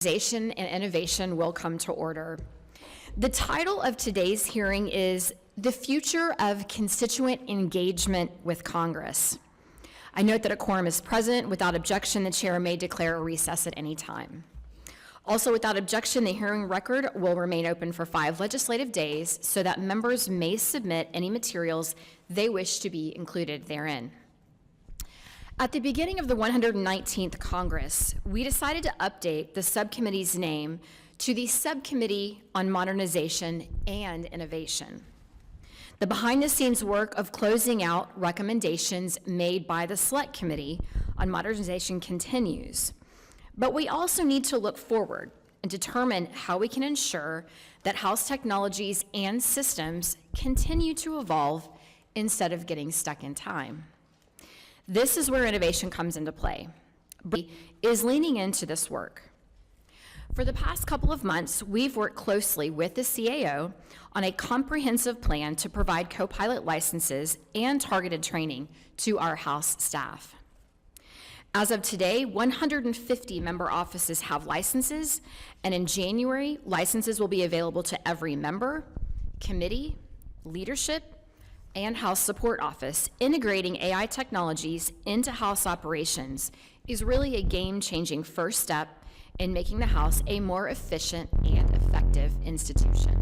Modernization and Innovation will come to order. The title of today's hearing is The Future of Constituent Engagement with Congress. I note that a quorum is present. Without objection, the chair may declare a recess at any time. Also, without objection, the hearing record will remain open for 5 legislative days so that members may submit any materials they wish to be included therein. At the beginning of the 119th Congress, we decided to update the subcommittee's name to the Subcommittee on Modernization and Innovation. The behind-the-scenes work of closing out recommendations made by the Select Committee on Modernization continues, but we also need to look forward and determine how we can ensure that House technologies and systems continue to evolve instead of getting stuck in time. This is where innovation comes into play, is leaning into this work. For the past couple of months, we've worked closely with the CAO on a comprehensive plan to provide co-pilot licenses and targeted training to our House staff. As of today, 150 member offices have licenses, and in January, licenses will be available to every member, committee, leadership, and House Support Office. Integrating AI technologies into House operations is really a game-changing first step in making the House a more efficient and effective institution.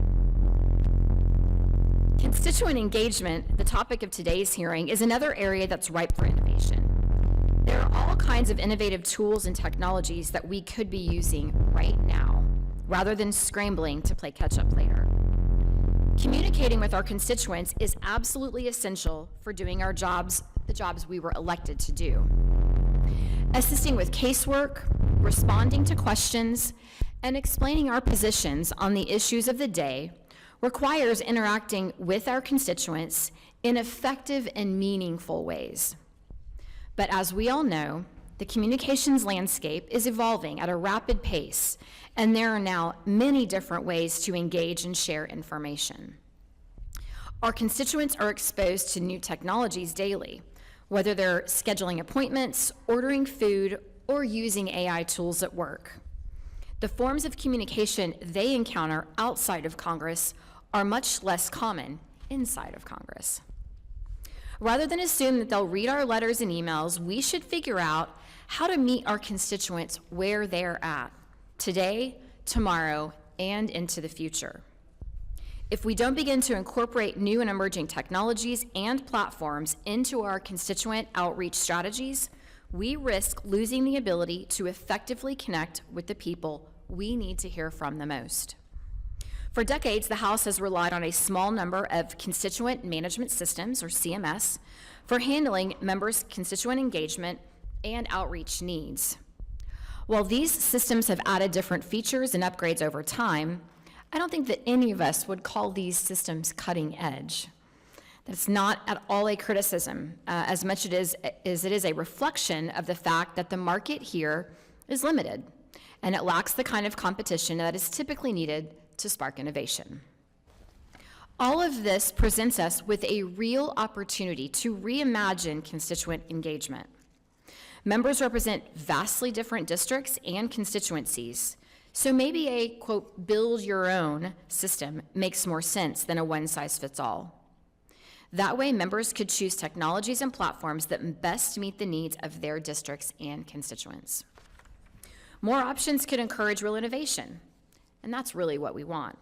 Constituent engagement, the topic of today's hearing, is another area that's ripe for innovation. There are all kinds of innovative tools and technologies that we could be using right now, rather than scrambling to play catch-up later. Communicating with our constituents is absolutely essential for doing our jobs, the jobs we were elected to do. Assisting with casework, responding to questions, and explaining our positions on the issues of the day requires interacting with our constituents in effective and meaningful ways. But as we all know, the communications landscape is evolving at a rapid pace, and there are now many different ways to engage and share information. Our constituents are exposed to new technologies daily, whether they're scheduling appointments, ordering food, or using AI tools at work. The forms of communication they encounter outside of Congress are much less common inside of Congress. Rather than assume that they'll read our letters and emails, we should figure out how to meet our constituents where they're at, today, tomorrow, and into the future. If we don't begin to incorporate new and emerging technologies and platforms into our constituent outreach strategies, we risk losing the ability to effectively connect with the people we need to hear from the most. For decades, the House has relied on a small number of constituent management systems, or CMS, for handling members' constituent engagement and outreach needs. While these systems have added different features and upgrades over time, I don't think that any of us would call these systems cutting edge. That's not at all a criticism, as much as it is a reflection of the fact that the market here is limited, and it lacks the kind of competition that is typically needed to spark innovation. All of this presents us with a real opportunity to reimagine constituent engagement. Members represent vastly different districts and constituencies, so maybe a, quote, build your own system makes more sense than a one-size-fits-all. That way, members could choose technologies and platforms that best meet the needs of their districts and constituents. More options could encourage real innovation, and that's really what we want.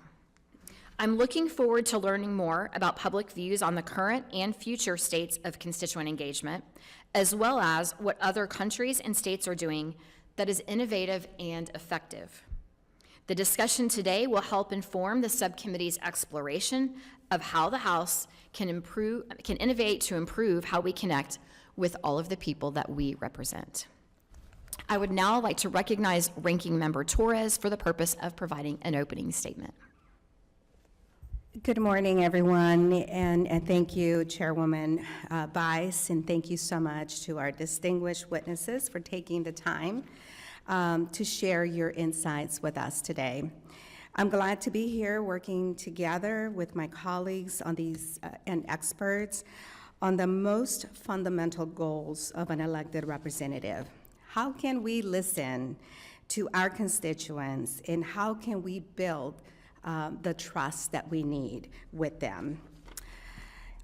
I'm looking forward to learning more about public views on the current and future states of constituent engagement, as well as what other countries and states are doing that is innovative and effective. The discussion today will help inform the subcommittee's exploration of how the House can innovate to improve how we connect with all of the people that we represent. I would now like to recognize Ranking Member Torres for the purpose of providing an opening statement. Good morning, everyone, and thank you, Chairwoman Bice, and thank you so much to our distinguished witnesses for taking the time to share your insights with us today. I'm glad to be here working together with my colleagues on these and experts on the most fundamental goals of an elected representative. How can we listen to our constituents, and how can we build the trust that we need with them.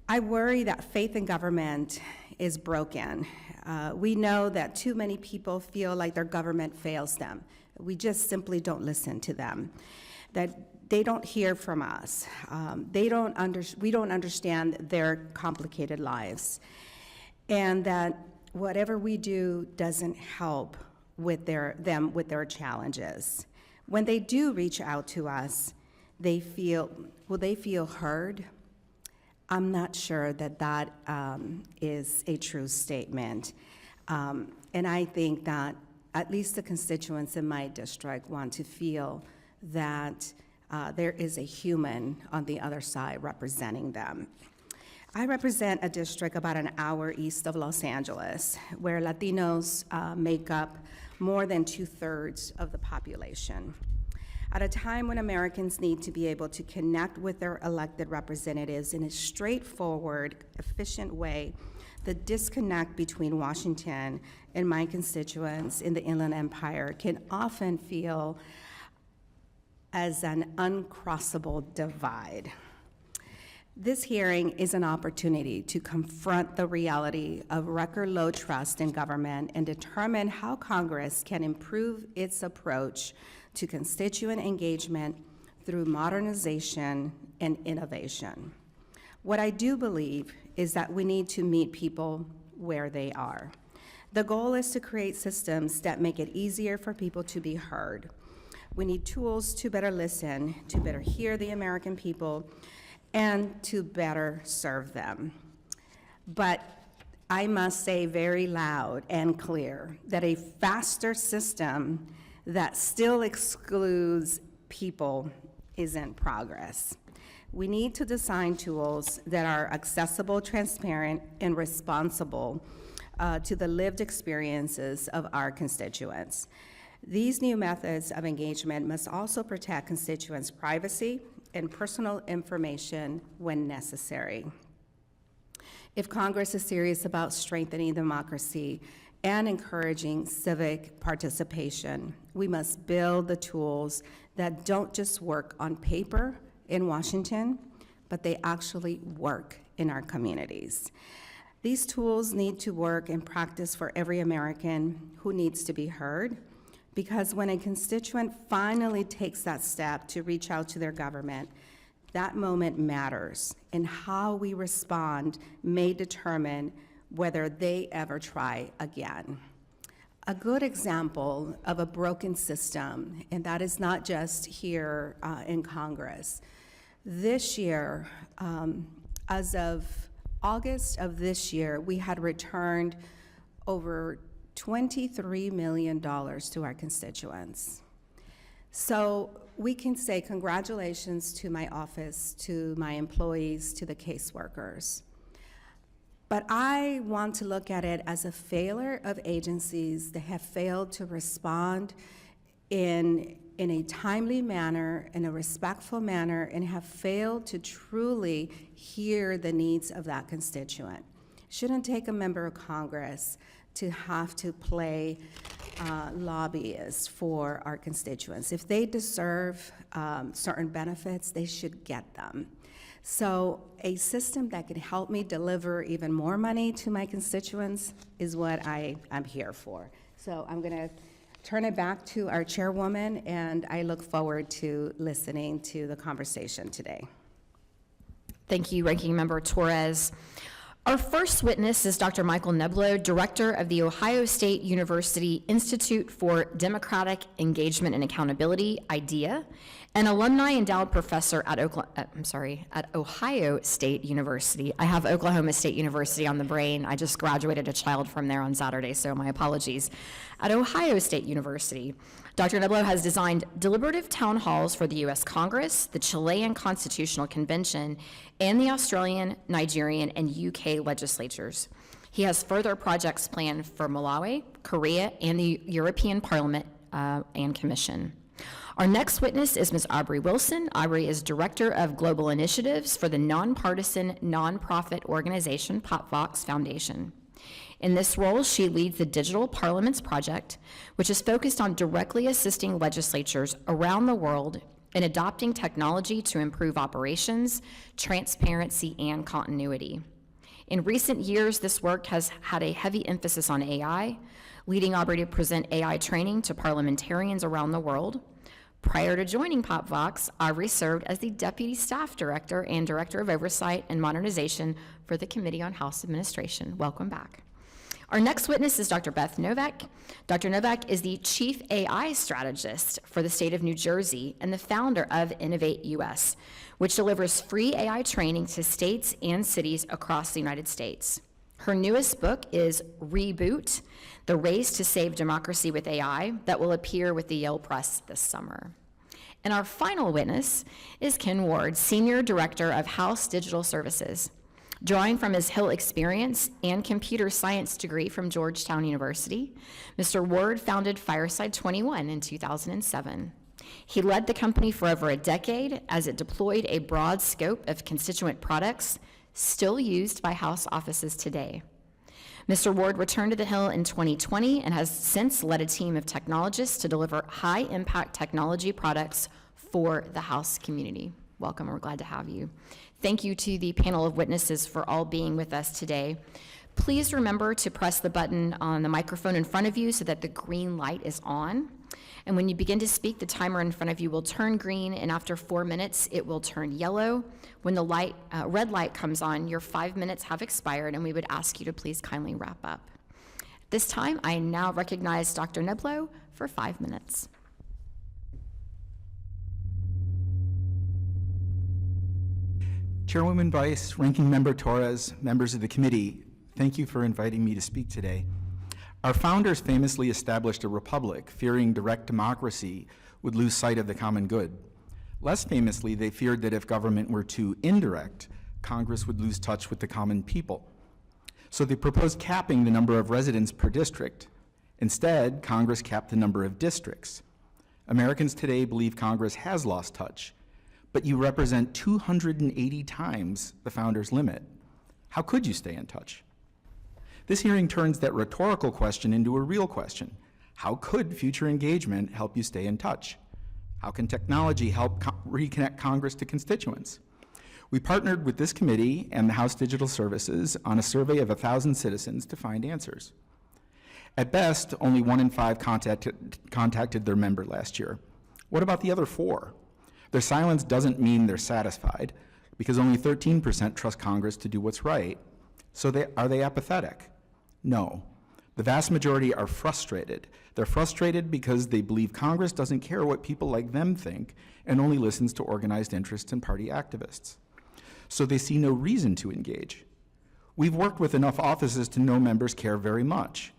I worry that faith in government is broken. We know that too many people feel like their government fails them. We just simply don't listen to them, that they don't hear from us. We don't understand their complicated lives, and that whatever we do doesn't help with them with their challenges. When they do reach out to us, will they feel heard? I'm not sure that that is a true statement. And I think that at least the constituents in my district want to feel that there is a human on the other side representing them. I represent a district about an hour east of Los Angeles, where Latinos make up more than 2/3 of the population. At a time when Americans need to be able to connect with their elected representatives in a straightforward, efficient way, the disconnect between Washington and my constituents in the Inland Empire can often feel as an uncrossable divide. This hearing is an opportunity to confront the reality of record low trust in government and determine how Congress can improve its approach to constituent engagement through modernization and innovation. What I do believe is that we need to meet people where they are. The goal is to create systems that make it easier for people to be heard. We need tools to better listen, to better hear the American people, and to better serve them. But I must say very loud and clear that a faster system that still excludes people isn't progress. We need to design tools that are accessible, transparent, and responsible to the lived experiences of our constituents. These new methods of engagement must also protect constituents' privacy and personal information when necessary. If Congress is serious about strengthening democracy and encouraging civic participation, we must build the tools that don't just work on paper in Washington, but they actually work in our communities. These tools need to work in practice for every American who needs to be heard, because when a constituent finally takes that step to reach out to their government, that moment matters, and how we respond may determine whether they ever try again. A good example of a broken system, and that is not just here in Congress. This year, as of August of this year, we had returned over $23 million to our constituents. So we can say congratulations to my office, to my employees, to the caseworkers. But I want to look at it as a failure of agencies that have failed to respond in a timely manner, in a respectful manner, and have failed to truly hear the needs of that constituent. It shouldn't take a member of Congress to have to play lobbyists for our constituents. If they deserve certain benefits, they should get them. So a system that can help me deliver even more money to my constituents is what I'm here for. So I'm going to turn it back to our chairwoman, and I look forward to listening to the conversation today. Thank you, Ranking Member Torres. Our first witness is Dr. Michael Neblo, Director of the Ohio State University Institute for Democratic Engagement and Accountability, IDEA, an alumni endowed professor at Ohio State University. I have Oklahoma State University on the brain. I just graduated a child from there on Saturday, so my apologies. At Ohio State University, Dr. Neblo has designed deliberative town halls for the U.S. Congress, the Chilean Constitutional Convention, and the Australian, Nigerian, and UK legislatures. He has further projects planned for Malawi, Korea, and the European Parliament and Commission. Our next witness is Ms. Aubrey Wilson. Aubrey is Director of Global Initiatives for the nonpartisan nonprofit organization PopVox Foundation. In this role, she leads the Digital Parliaments Project, which is focused on directly assisting legislatures around the world in adopting technology to improve operations, transparency, and continuity. In recent years, this work has had a heavy emphasis on AI, leading Aubrey to present AI training to parliamentarians around the world. Prior to joining PopVox, Aubrey served as the Deputy Staff Director and Director of Oversight and Modernization for the Committee on House Administration. Welcome back. Our next witness is Dr. Beth Novak. Dr. Novak is the Chief AI Strategist for the state of New Jersey and the founder of Innovate US, which delivers free AI training to states and cities across the United States. Her newest book is Reboot, The Race to Save Democracy with AI, that will appear with the Yale Press this summer. And our final witness is Ken Ward, Senior Director of House Digital Services. Drawing from his Hill experience and computer science degree from Georgetown University, Mr. Ward founded Fireside 21 in 2007. He led the company for over a decade as it deployed a broad scope of constituent products still used by House offices today. Mr. Ward returned to the Hill in 2020 and has since led a team of technologists to deliver high-impact technology products for the House community. Welcome, we're glad to have you. Thank you to the panel of witnesses for all being with us today. Please remember to press the button on the microphone in front of you so that the green light is on. And when you begin to speak, the timer in front of you will turn green, and after 4 minutes, it will turn yellow. When the red light comes on, your 5 minutes have expired, and we would ask you to please kindly wrap up. At this time, I now recognize Dr. Neblo for 5 minutes. Chairwoman Vice, Ranking Member Torres, members of the committee, thank you for inviting me to speak today. Our founders famously established a republic, fearing direct democracy would lose sight of the common good. Less famously, they feared that if government were too indirect, Congress would lose touch with the common people. So they proposed capping the number of residents per district. Instead, Congress capped the number of districts. Americans today believe Congress has lost touch, but you represent 280 times the founders' limit. How could you stay in touch? This hearing turns that rhetorical question into a real question. How could future engagement help you stay in touch? How can technology help reconnect Congress to constituents? We partnered with this committee and the House Digital Services on a survey of 1,000 citizens to find answers. At best, only 1 in 5 contacted their member last year. What about the other 4? Their silence doesn't mean they're satisfied, because only 13% trust Congress to do what's right. So are they apathetic? No. The vast majority are frustrated. They're frustrated because they believe Congress doesn't care what people like them think and only listens to organized interests and party activists. So they see no reason to engage. We've worked with enough offices to know members care very much.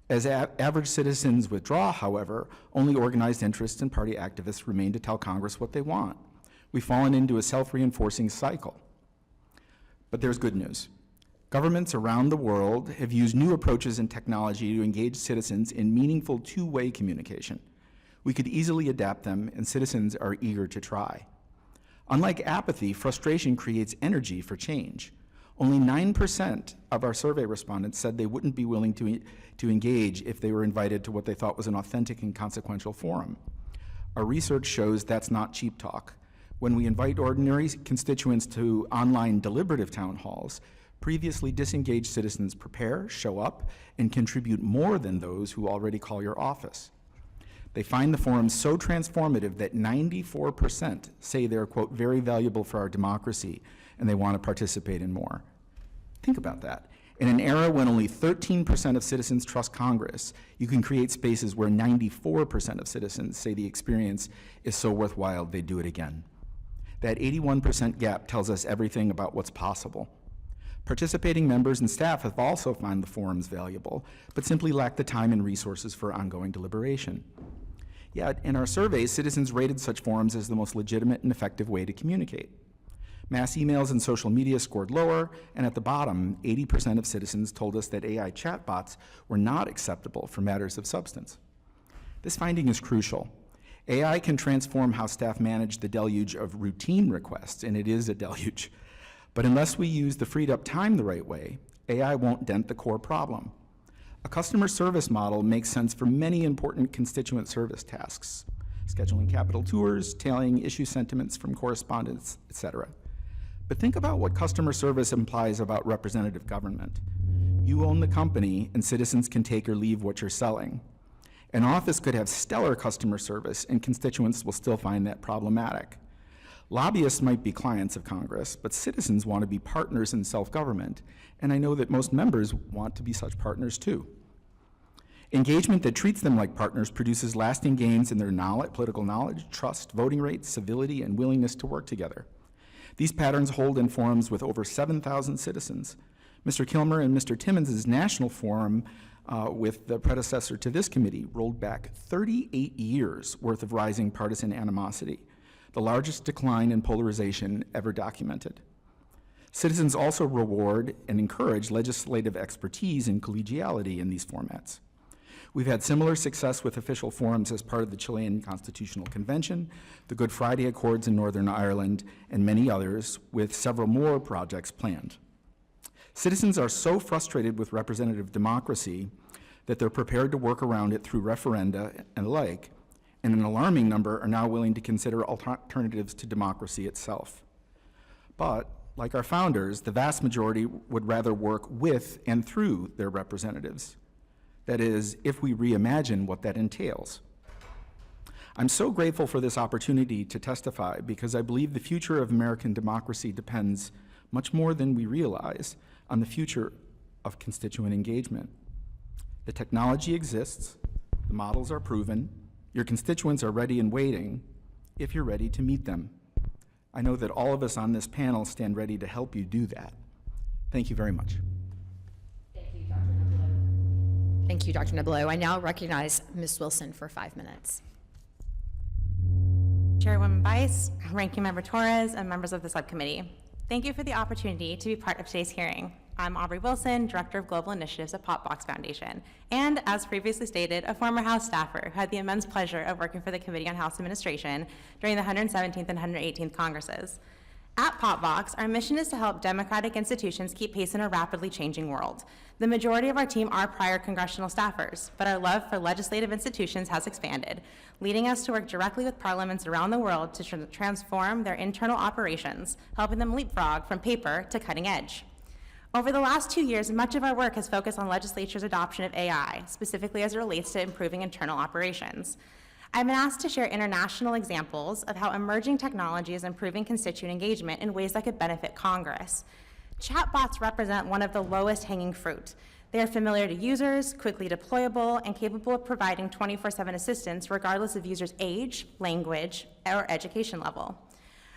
As average citizens withdraw, however, only organized interests and party activists remain to tell Congress what they want. We've fallen into a self-reinforcing cycle. But there's good news. Governments around the world have used new approaches and technology to engage citizens in meaningful two-way communication. We could easily adapt them, and citizens are eager to try. Unlike apathy, frustration creates energy for change. Only 9% of our survey respondents said they wouldn't be willing to engage if they were invited to what they thought was an authentic and consequential forum. Our research shows that's not cheap talk. When we invite ordinary constituents to online deliberative town halls, previously disengaged citizens prepare, show up, and contribute more than those who already call your office. They find the forum so transformative that 94% say they're, quote, very valuable for our democracy, and they want to participate in more. Think about that. In an era when only 13% of citizens trust Congress, you can create spaces where 94% of citizens say the experience is so worthwhile they do it again. That 81% gap tells us everything about what's possible. Participating members and staff have also found the forums valuable, but simply lack the time and resources for ongoing deliberation. Yet, in our surveys, citizens rated such forums as the most legitimate and effective way to communicate. Mass emails and social media scored lower, and at the bottom, 80% of citizens told us that AI chatbots were not acceptable for matters of substance. This finding is crucial. AI can transform how staff manage the deluge of routine requests, and it is a deluge. But unless we use the freed up time the right way, AI won't dent the core problem. A customer service model makes sense for many important constituent service tasks, scheduling capital tours, tallying issue sentiments from correspondence, etc. But think about what customer service implies about representative government. You own the company, and citizens can take or leave what you're selling. An office could have stellar customer service, and constituents will still find that problematic. Lobbyists might be clients of Congress, but citizens want to be partners in self-government, and I know that most members want to be such partners too. Engagement that treats them like partners produces lasting gains in their knowledge, political knowledge, trust, voting rates, civility, and willingness to work together. These patterns hold in forums with over 7,000 citizens. Mr. Kilmer and Mr. Timmons' national forum with the predecessor to this committee rolled back 38 years worth of rising partisan animosity, the largest decline in polarization ever documented. Citizens also reward and encourage legislative expertise and collegiality in these formats. We've had similar success with official forums as part of the Chilean Constitutional Convention, the Good Friday Accords in Northern Ireland, and many others, with several more projects planned. Citizens are so frustrated with representative democracy that they're prepared to work around it through referenda and the like, and an alarming number are now willing to consider alternatives to democracy itself. But, like our founders, the vast majority would rather work with and through their representatives. That is, if we reimagine what that entails. I'm so grateful for this opportunity to testify because I believe the future of American democracy depends much more than we realize on the future of constituent engagement. The technology exists, the models are proven, your constituents are ready and waiting if you're ready to meet them. I know that all of us on this panel stand ready to help you do that. Thank you very much. Thank you, Dr. Nabilo. I now recognize Ms. Wilson for 5 minutes. Chairwoman Bice, Ranking Member Torres, and members of the subcommittee. Thank you for the opportunity to be part of today's hearing. I'm Aubrey Wilson, Director of Global Initiatives at Popbox Foundation, and as previously stated, a former House staffer who had the immense pleasure of working for the Committee on House Administration during the 117th and 118th Congresses. At Popbox, our mission is to help democratic institutions keep pace in a rapidly changing world. The majority of our team are prior congressional staffers, but our love for legislative institutions has expanded, leading us to work directly with parliaments around the world to transform their internal operations, helping them leapfrog from paper to cutting edge. Over the last 2 years, much of our work has focused on legislature's adoption of AI, specifically as it relates to improving internal operations. I've been asked to share international examples of how emerging technology is improving constituent engagement in ways that could benefit Congress. Chatbots represent one of the lowest hanging fruit. They are familiar to users, quickly deployable, and capable of providing 24/7 assistance regardless of users' age, language, or education level.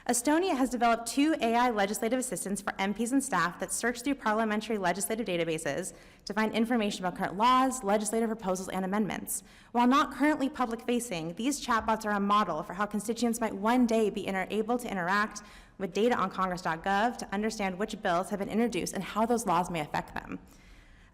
Estonia has developed 2 AI legislative assistants for MPs and staff that search through parliamentary legislative databases to find information about current laws, legislative proposals, and amendments. While not currently public-facing, these chatbots are a model for how constituents might one day be able to interact with data on congress.gov to understand which bills have been introduced and how those laws may affect them.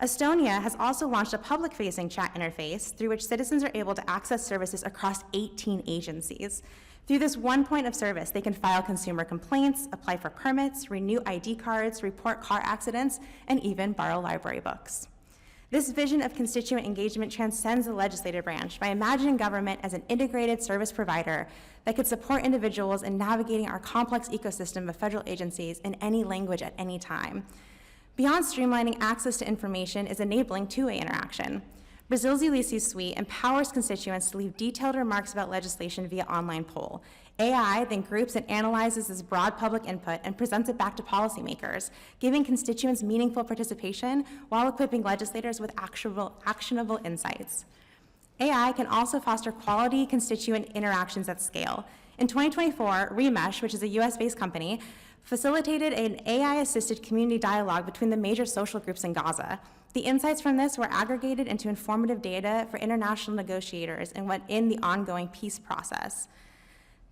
Estonia has also launched a public-facing chat interface through which citizens are able to access services across 18 agencies. Through this one point of service, they can file consumer complaints, apply for permits, renew ID cards, report car accidents, and even borrow library books. This vision of constituent engagement transcends the legislative branch by imagining government as an integrated service provider that could support individuals in navigating our complex ecosystem of federal agencies in any language at any time. Beyond streamlining access to information is enabling two-way interaction. Brazil's Ulysses suite empowers constituents to leave detailed remarks about legislation via online poll. AI then groups and analyzes this broad public input and presents it back to policymakers, giving constituents meaningful participation while equipping legislators with actionable insights. AI can also foster quality constituent interactions at scale. In 2024, Remesh, which is a US-based company, facilitated an AI-assisted community dialogue between the major social groups in Gaza. The insights from this were aggregated into informative data for international negotiators in the ongoing peace process.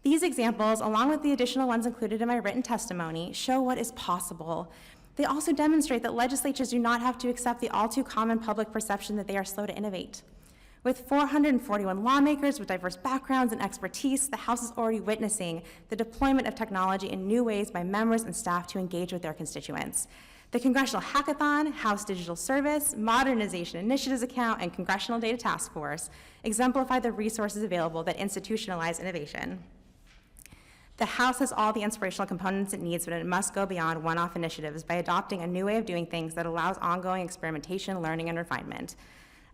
These examples, along with the additional ones included in my written testimony, show what is possible. They also demonstrate that legislatures do not have to accept the all too common public perception that they are slow to innovate. With 441 lawmakers with diverse backgrounds and expertise, the House is already witnessing the deployment of technology in new ways by members and staff to engage with their constituents. The Congressional Hackathon, House Digital Service, Modernization Initiatives Account, and Congressional Data Task Force exemplify the resources available that institutionalize innovation. The House has all the inspirational components it needs, but it must go beyond one-off initiatives by adopting a new way of doing things that allows ongoing experimentation, learning, and refinement.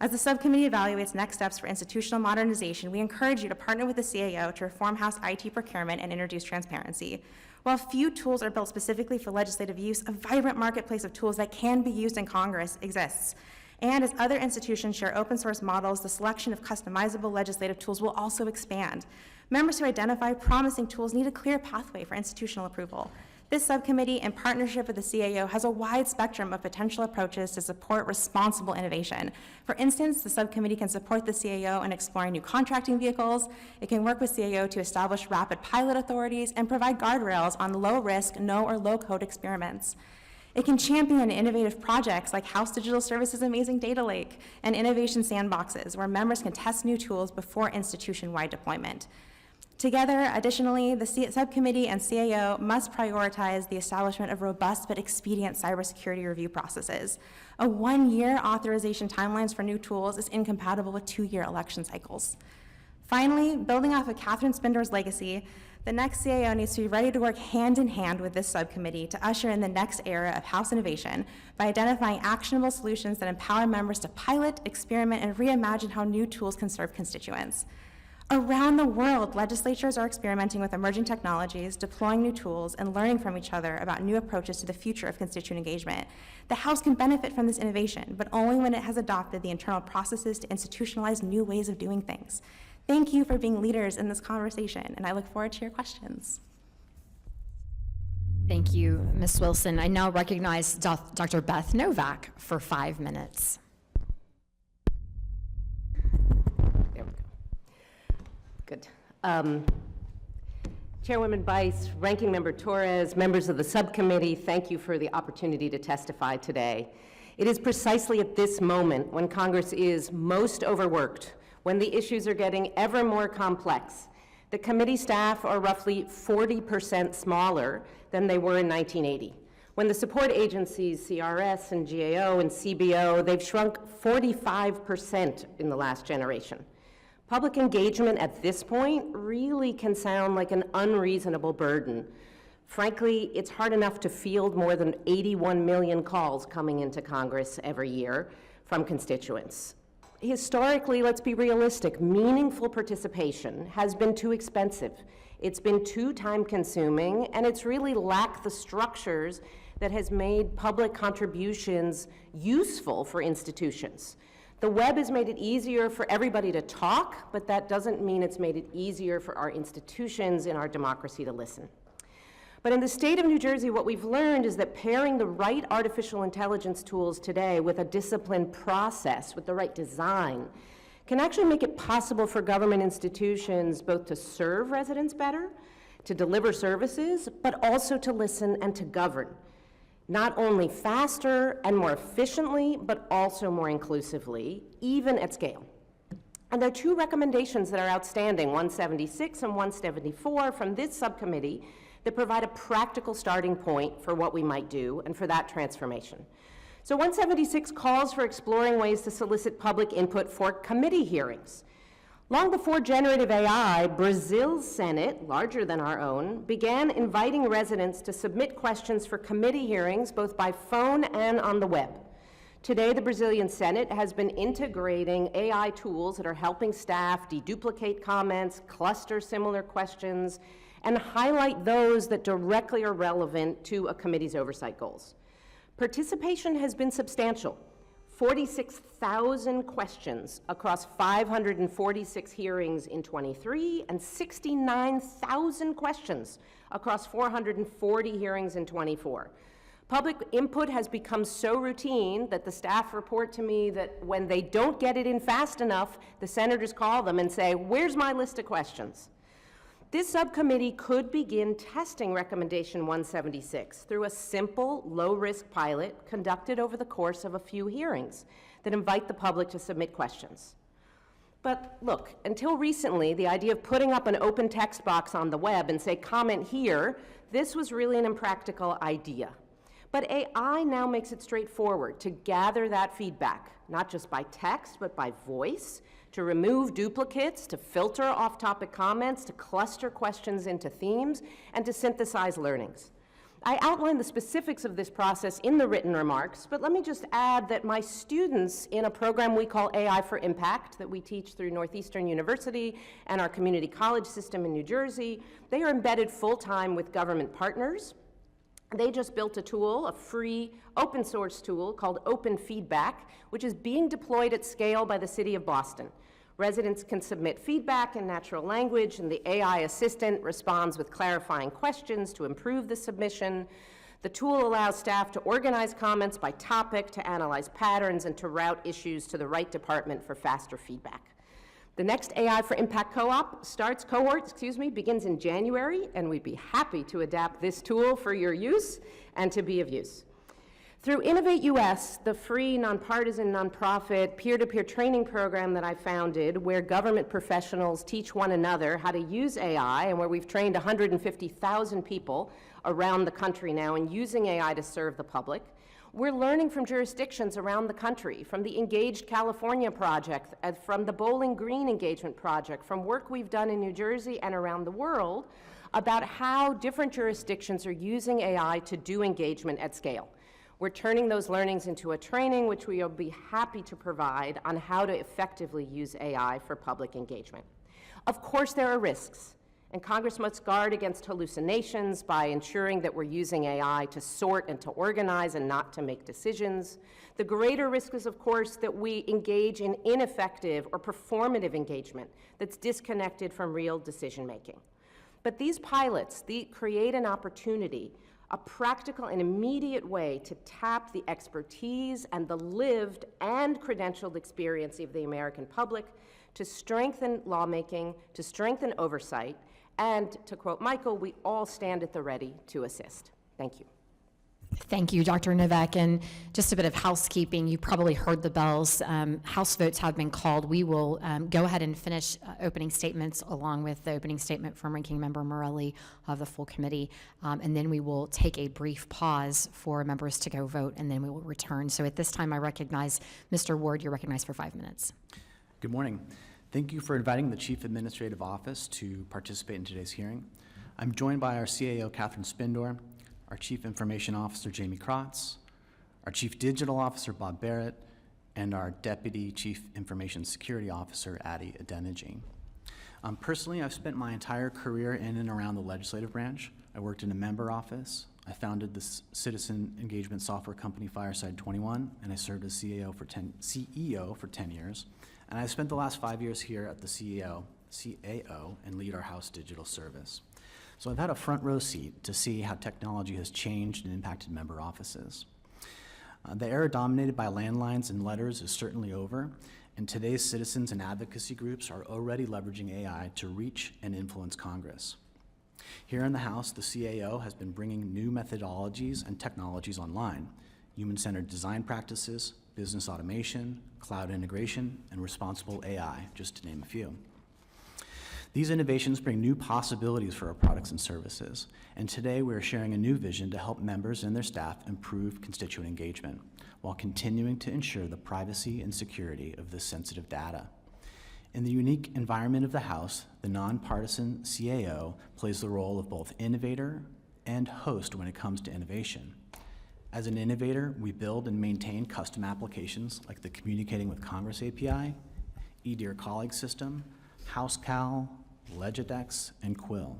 As the subcommittee evaluates next steps for institutional modernization, we encourage you to partner with the CAO to reform House IT procurement and introduce transparency. While few tools are built specifically for legislative use, a vibrant marketplace of tools that can be used in Congress exists. And as other institutions share open source models, the selection of customizable legislative tools will also expand. Members who identify promising tools need a clear pathway for institutional approval. This subcommittee, in partnership with the CAO, has a wide spectrum of potential approaches to support responsible innovation. For instance, the subcommittee can support the CAO in exploring new contracting vehicles. It can work with CAO to establish rapid pilot authorities and provide guardrails on low-risk, no or low-code experiments. It can champion innovative projects like House Digital Services' Amazing Data Lake and innovation sandboxes, where members can test new tools before institution-wide deployment. Together, additionally, the subcommittee and CAO must prioritize the establishment of robust but expedient cybersecurity review processes. A one-year authorization timelines for new tools is incompatible with two-year election cycles. Finally, building off of Catherine Spindor's legacy, the next CAO needs to be ready to work hand in hand with this subcommittee to usher in the next era of House innovation by identifying actionable solutions that empower members to pilot, experiment, and reimagine how new tools can serve constituents. Around the world, legislatures are experimenting with emerging technologies, deploying new tools, and learning from each other about new approaches to the future of constituent engagement. The House can benefit from this innovation, but only when it has adopted the internal processes to institutionalize new ways of doing things. Thank you for being leaders in this conversation, and I look forward to your questions. Thank you, Ms. Wilson. I now recognize Dr. Beth Novak for 5 minutes. There we go. Good. Chairwoman Bice, Ranking Member Torres, members of the subcommittee, thank you for the opportunity to testify today. It is precisely at this moment when Congress is most overworked, when the issues are getting ever more complex. The committee staff are roughly 40% smaller than they were in 1980. When the support agencies, CRS and GAO and CBO, they've shrunk 45% in the last generation. Public engagement at this point really can sound like an unreasonable burden. Frankly, it's hard enough to field more than 81 million calls coming into Congress every year from constituents. Historically, let's be realistic, meaningful participation has been too expensive. It's been too time-consuming, and it's really lacked the structures that has made public contributions useful for institutions. The web has made it easier for everybody to talk, but that doesn't mean it's made it easier for our institutions in our democracy to listen. But in the state of New Jersey, what we've learned is that pairing the right artificial intelligence tools today with a disciplined process, with the right design, can actually make it possible for government institutions both to serve residents better, to deliver services, but also to listen and to govern. Not only faster and more efficiently, but also more inclusively, even at scale. And there are two recommendations that are outstanding, 176 and 174 from this subcommittee that provide a practical starting point for what we might do and for that transformation. So 176 calls for exploring ways to solicit public input for committee hearings. Long before generative AI, Brazil's Senate, larger than our own, began inviting residents to submit questions for committee hearings, both by phone and on the web. Today, the Brazilian Senate has been integrating AI tools that are helping staff deduplicate comments, cluster similar questions, and highlight those that directly are relevant to a committee's oversight goals. Participation has been substantial. 46,000 questions across 546 hearings in 23, and 69,000 questions across 440 hearings in 24. Public input has become so routine that the staff report to me that when they don't get it in fast enough, the senators call them and say, "Where's my list of questions?" This subcommittee could begin testing recommendation 176 through a simple, low-risk pilot conducted over the course of a few hearings that invite the public to submit questions. But look, until recently, the idea of putting up an open text box on the web and say, comment here, this was really an impractical idea. But AI now makes it straightforward to gather that feedback, not just by text, but by voice, to remove duplicates, to filter off-topic comments, to cluster questions into themes, and to synthesize learnings. I outlined the specifics of this process in the written remarks, but let me just add that my students in a program we call AI for Impact that we teach through Northeastern University and our community college system in New Jersey, they are embedded full-time with government partners. They just built a tool, a free open source tool called Open Feedback, which is being deployed at scale by the City of Boston. Residents can submit feedback in natural language, and the AI assistant responds with clarifying questions to improve the submission. The tool allows staff to organize comments by topic, to analyze patterns, and to route issues to the right department for faster feedback. The next AI for Impact cohort begins in January, and we'd be happy to adapt this tool for your use and to be of use. Through Innovate US, the free, nonpartisan, nonprofit, peer-to-peer training program that I founded, where government professionals teach one another how to use AI, and where we've trained 150,000 people around the country now in using AI to serve the public, we're learning from jurisdictions around the country, from the Engaged California Project, from the Bowling Green Engagement Project, from work we've done in New Jersey and around the world, about how different jurisdictions are using AI to do engagement at scale. We're turning those learnings into a training which we will be happy to provide on how to effectively use AI for public engagement. Of course, there are risks, and Congress must guard against hallucinations by ensuring that we're using AI to sort and to organize and not to make decisions. The greater risk is, of course, that we engage in ineffective or performative engagement that's disconnected from real decision-making. But these pilots, create an opportunity, a practical and immediate way to tap the expertise and the lived and credentialed experience of the American public to strengthen lawmaking, to strengthen oversight, and to quote Michael, we all stand at the ready to assist. Thank you. Thank you, Dr. Novak. And just a bit of housekeeping, you probably heard the bells. House votes have been called. We will go ahead and finish opening statements along with the opening statement from Ranking Member Morelli of the full committee. And then we will take a brief pause for members to go vote, and then we will return. So at this time, I recognize Mr. Ward. You're recognized for 5 minutes. Good morning. Thank you for inviting the Chief Administrative Office to participate in today's hearing. I'm joined by our CAO, Catherine Spindor, our Chief Information Officer, Jamie Krotz, our Chief Digital Officer, Bob Barrett, and our Deputy Chief Information Security Officer, Addie Adeniji. Personally, I've spent my entire career in and around the legislative branch. I worked in a member office. I founded the citizen engagement software company Fireside 21, and I served as CEO for 10 years. And I spent the last 5 years here at the CAO and lead our House Digital Service. So I've had a front row seat to see how technology has changed and impacted member offices. The era dominated by landlines and letters is certainly over, and today's citizens and advocacy groups are already leveraging AI to reach and influence Congress. Here in the House, the CAO has been bringing new methodologies and technologies online: human-centered design practices, business automation, cloud integration, and responsible AI, just to name a few. These innovations bring new possibilities for our products and services, and today we are sharing a new vision to help members and their staff improve constituent engagement while continuing to ensure the privacy and security of this sensitive data. In the unique environment of the House, the nonpartisan CAO plays the role of both innovator and host when it comes to innovation. As an innovator, we build and maintain custom applications like the Communicating with Congress API, eDear Colleague System, HouseCal, Legidex, and Quill.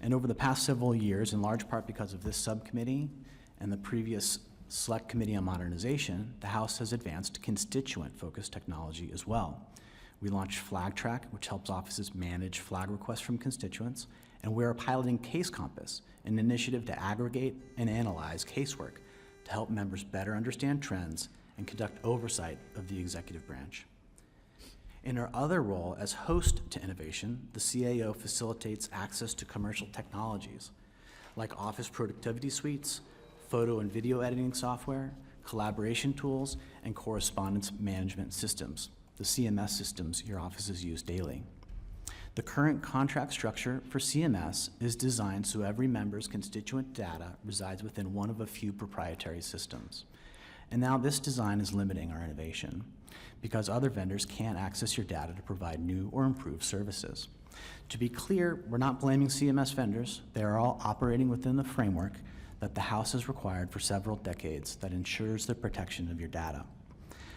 And over the past several years, in large part because of this subcommittee and the previous Select Committee on Modernization, the House has advanced constituent-focused technology as well. We launched FlagTrack, which helps offices manage flag requests from constituents, and we are piloting Case Compass, an initiative to aggregate and analyze casework to help members better understand trends and conduct oversight of the executive branch. In our other role as host to innovation, the CAO facilitates access to commercial technologies like office productivity suites, photo and video editing software, collaboration tools, and correspondence management systems, the CMS systems your offices use daily. The current contract structure for CMS is designed so every member's constituent data resides within one of a few proprietary systems. And now this design is limiting our innovation because other vendors can't access your data to provide new or improved services. To be clear, we're not blaming CMS vendors. They are all operating within the framework that the House has required for several decades that ensures the protection of your data.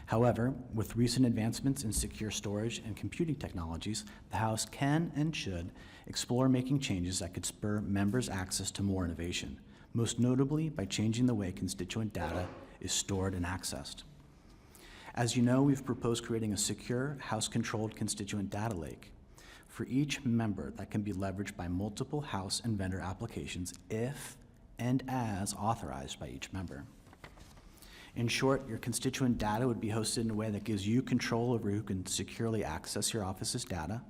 However, with recent advancements in secure storage and computing technologies, the House can and should explore making changes that could spur members' access to more innovation, most notably by changing the way constituent data is stored and accessed. As you know, we've proposed creating a secure, House-controlled constituent data lake for each member that can be leveraged by multiple House and vendor applications if and as authorized by each member. In short, your constituent data would be hosted in a way that gives you control over who can securely access your office's data,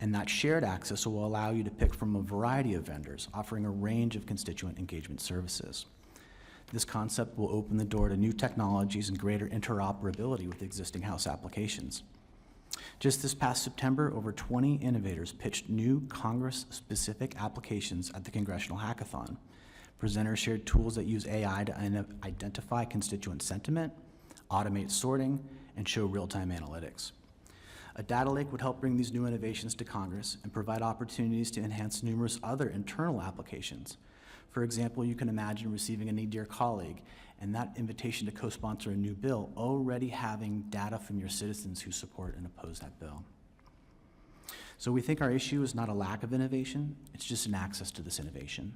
and that shared access will allow you to pick from a variety of vendors offering a range of constituent engagement services. This concept will open the door to new technologies and greater interoperability with existing House applications. Just this past September, over 20 innovators pitched new Congress-specific applications at the Congressional Hackathon. Presenters shared tools that use AI to identify constituent sentiment, automate sorting, and show real-time analytics. A data lake would help bring these new innovations to Congress and provide opportunities to enhance numerous other internal applications. For example, you can imagine receiving a need to your colleague and that invitation to co-sponsor a new bill already having data from your citizens who support and oppose that bill. So we think our issue is not a lack of innovation, it's just an access to this innovation.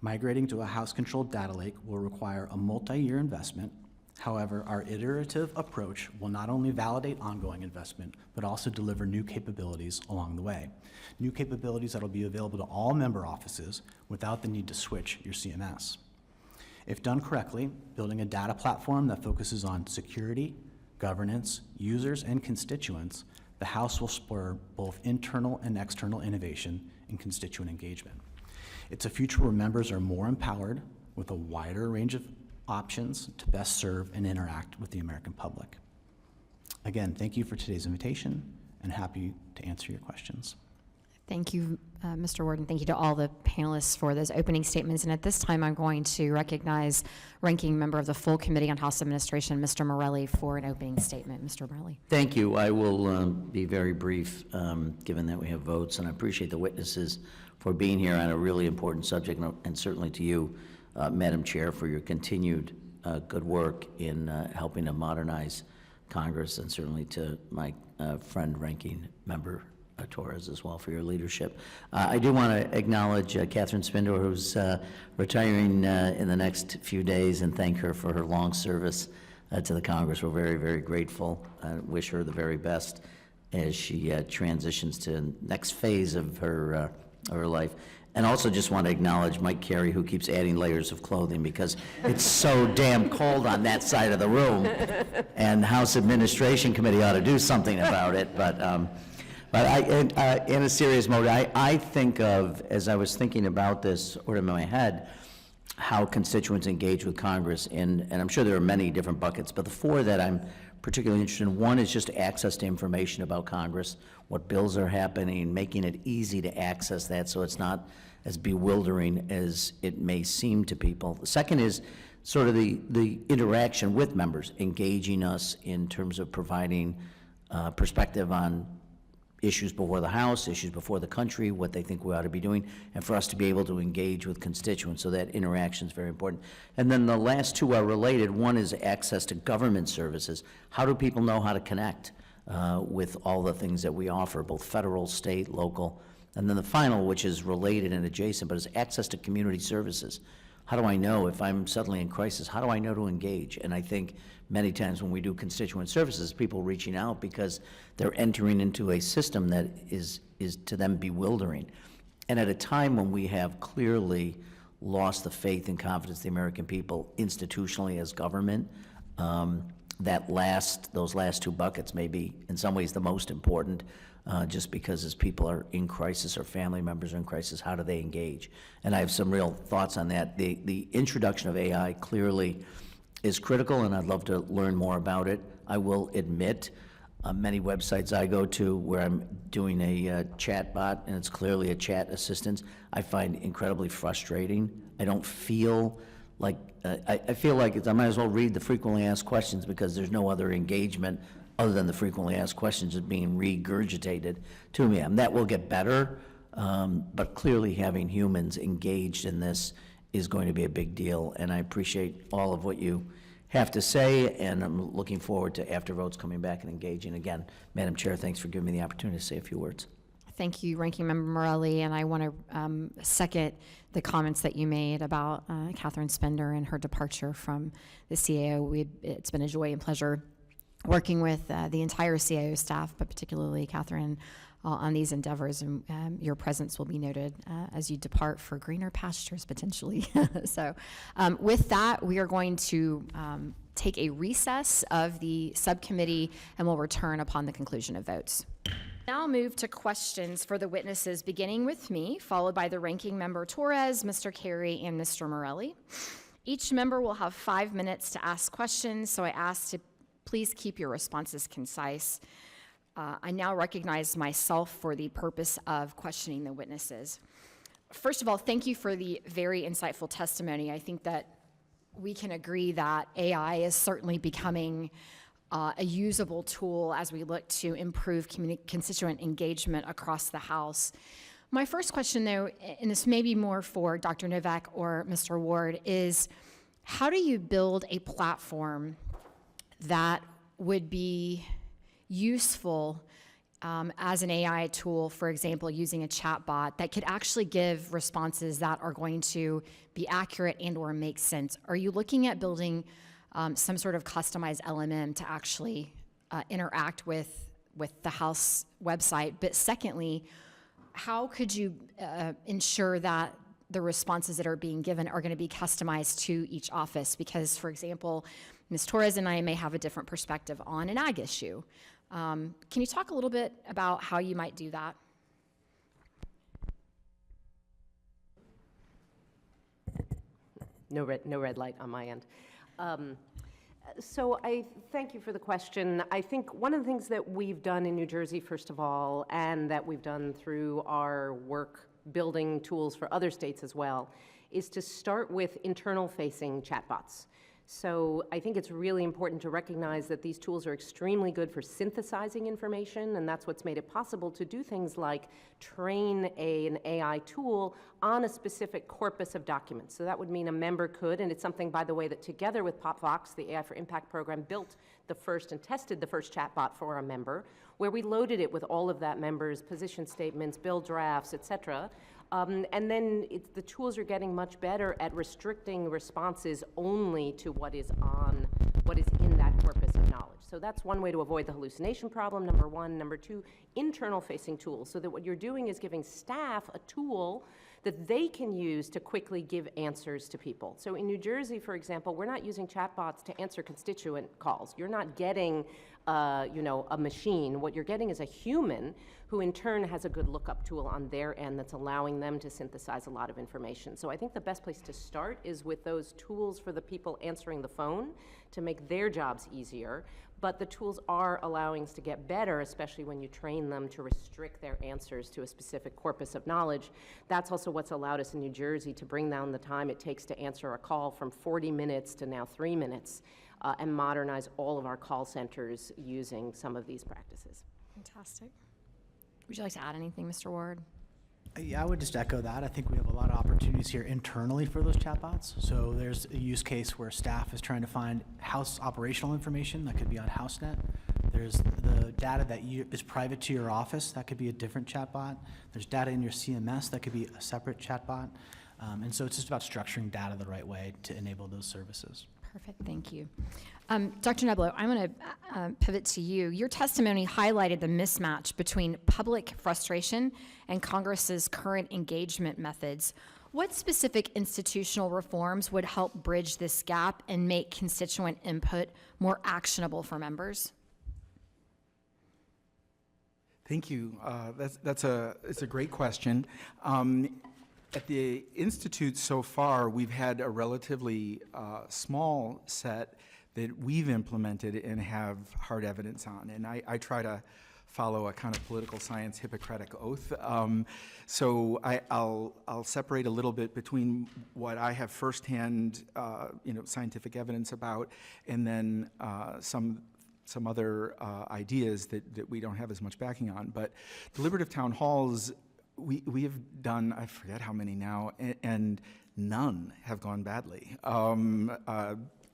Migrating to a House-controlled data lake will require a multi-year investment. However, our iterative approach will not only validate ongoing investment, but also deliver new capabilities along the way. New capabilities that will be available to all member offices without the need to switch your CMS. If done correctly, building a data platform that focuses on security, governance, users, and constituents, the House will spur both internal and external innovation in constituent engagement. It's a future where members are more empowered with a wider range of options to best serve and interact with the American public. Again, thank you for today's invitation and happy to answer your questions. Thank you, Mr. Warden. Thank you to all the panelists for those opening statements. And at this time, I'm going to recognize Ranking Member of the full Committee on House Administration, Mr. Morelli, for an opening statement. Mr. Morelli. Thank you. I will be very brief, given that we have votes, and I appreciate the witnesses for being here on a really important subject, and certainly to you, Madam Chair, for your continued good work in helping to modernize Congress, and certainly to my friend, Ranking Member Torres, as well, for your leadership. I do want to acknowledge Catherine Spindor, who's retiring in the next few days, and thank her for her long service to the Congress. We're very, very grateful. Wish her the very best as she transitions to the next phase of her life. And also just want to acknowledge Mike Carey, who keeps adding layers of clothing because it's so damn cold on that side of the room. And House Administration Committee ought to do something about it. But in a serious mode, I think of, as I was thinking about this sort of in my head, how constituents engage with Congress, and I'm sure there are many different buckets, but the four that I'm particularly interested in, one is just access to information about Congress, what bills are happening, making it easy to access that so it's not as bewildering as it may seem to people. The second is sort of the interaction with members, engaging us in terms of providing perspective on issues before the House, issues before the country, what they think we ought to be doing, and for us to be able to engage with constituents, so that interaction is very important. And then the last two are related. One is access to government services. How do people know how to connect with all the things that we offer, both federal, state, local? And then the final, which is related and adjacent, but is access to community services. How do I know if I'm suddenly in crisis? How do I know to engage? And I think many times when we do constituent services, people reaching out because they're entering into a system that is to them bewildering. And at a time when we have clearly lost the faith and confidence of the American people institutionally as government, those last two buckets may be in some ways the most important, just because as people are in crisis or family members are in crisis, how do they engage? And I have some real thoughts on that. The introduction of AI clearly is critical, and I'd love to learn more about it. I will admit many websites I go to where I'm doing a chat bot, and it's clearly a chat assistant, I find incredibly frustrating. I don't feel like, I feel like I might as well read the frequently asked questions because there's no other engagement other than the frequently asked questions that being regurgitated to me. That will get better, but clearly having humans engaged in this is going to be a big deal, and I appreciate all of what you have to say, and I'm looking forward to after votes coming back and engaging again. Madam Chair, thanks for giving me the opportunity to say a few words. Thank you, Ranking Member Morelli, and I want to second the comments that you made about Catherine Spender and her departure from the CAO. It's been a joy and pleasure working with the entire CAO staff, but particularly Catherine, on these endeavors, and your presence will be noted as you depart for greener pastures, potentially. So with that, we are going to take a recess of the subcommittee, and we'll return upon the conclusion of votes. Now move to questions for the witnesses, beginning with me, followed by the Ranking Member Torres, Mr. Carey, and Mr. Morelli. Each member will have 5 minutes to ask questions, so I ask to please keep your responses concise. I now recognize myself for the purpose of questioning the witnesses. First of all, thank you for the very insightful testimony. I think that we can agree that AI is certainly becoming a usable tool as we look to improve constituent engagement across the House. My first question, though, and this may be more for Dr. Novak or Mr. Ward, is how do you build a platform that would be useful as an AI tool, for example, using a chat bot that could actually give responses that are going to be accurate and or make sense? Are you looking at building some sort of customized LMM to actually interact with the House website? But secondly, how could you ensure that the responses that are being given are going to be customized to each office? Because, for example, Ms. Torres and I may have a different perspective on an ag issue. Can you talk a little bit about how you might do that? No red light on my end. So I thank you for the question. I think one of the things that we've done in New Jersey, first of all, and that we've done through our work building tools for other states as well, is to start with internal-facing chatbots. So I think it's really important to recognize that these tools are extremely good for synthesizing information, and that's what's made it possible to do things like train an AI tool on a specific corpus of documents. So that would mean a member could, and it's something, by the way, that together with PopVox, the AI for Impact program, built the first and tested the first chatbot for a member, where we loaded it with all of that member's position statements, bill drafts, et cetera. And then the tools are getting much better at restricting responses only to what is in that corpus of knowledge. So that's one way to avoid the hallucination problem, number one. Number two, internal-facing tools, so that what you're doing is giving staff a tool that they can use to quickly give answers to people. So in New Jersey, for example, we're not using chatbots to answer constituent calls. You're not getting a machine. What you're getting is a human who in turn has a good lookup tool on their end that's allowing them to synthesize a lot of information. So I think the best place to start is with those tools for the people answering the phone to make their jobs easier. But the tools are allowing us to get better, especially when you train them to restrict their answers to a specific corpus of knowledge. That's also what's allowed us in New Jersey to bring down the time it takes to answer a call from 40 minutes to now 3 minutes, and modernize all of our call centers using some of these practices. Fantastic. Would you like to add anything, Mr. Ward? Yeah, I would just echo that. I think we have a lot of opportunities here internally for those chatbots. So there's a use case where staff is trying to find House operational information that could be on HouseNet. There's the data that is private to your office, that could be a different chatbot. There's data in your CMS, that could be a separate chatbot. And so it's just about structuring data the right way to enable those services. Perfect, thank you. Dr. Neblo, I'm going to pivot to you. Your testimony highlighted the mismatch between public frustration and Congress's current engagement methods. What specific institutional reforms would help bridge this gap and make constituent input more actionable for members? Thank you. It's a great question. At the Institute so far, we've had a relatively small set that we've implemented and have hard evidence on. And I try to follow a kind of political science Hippocratic oath. So I'll separate a little bit between what I have firsthand, scientific evidence about, and then some other ideas that we don't have as much backing on. But deliberative town halls, we have done, I forget how many now, and none have gone badly.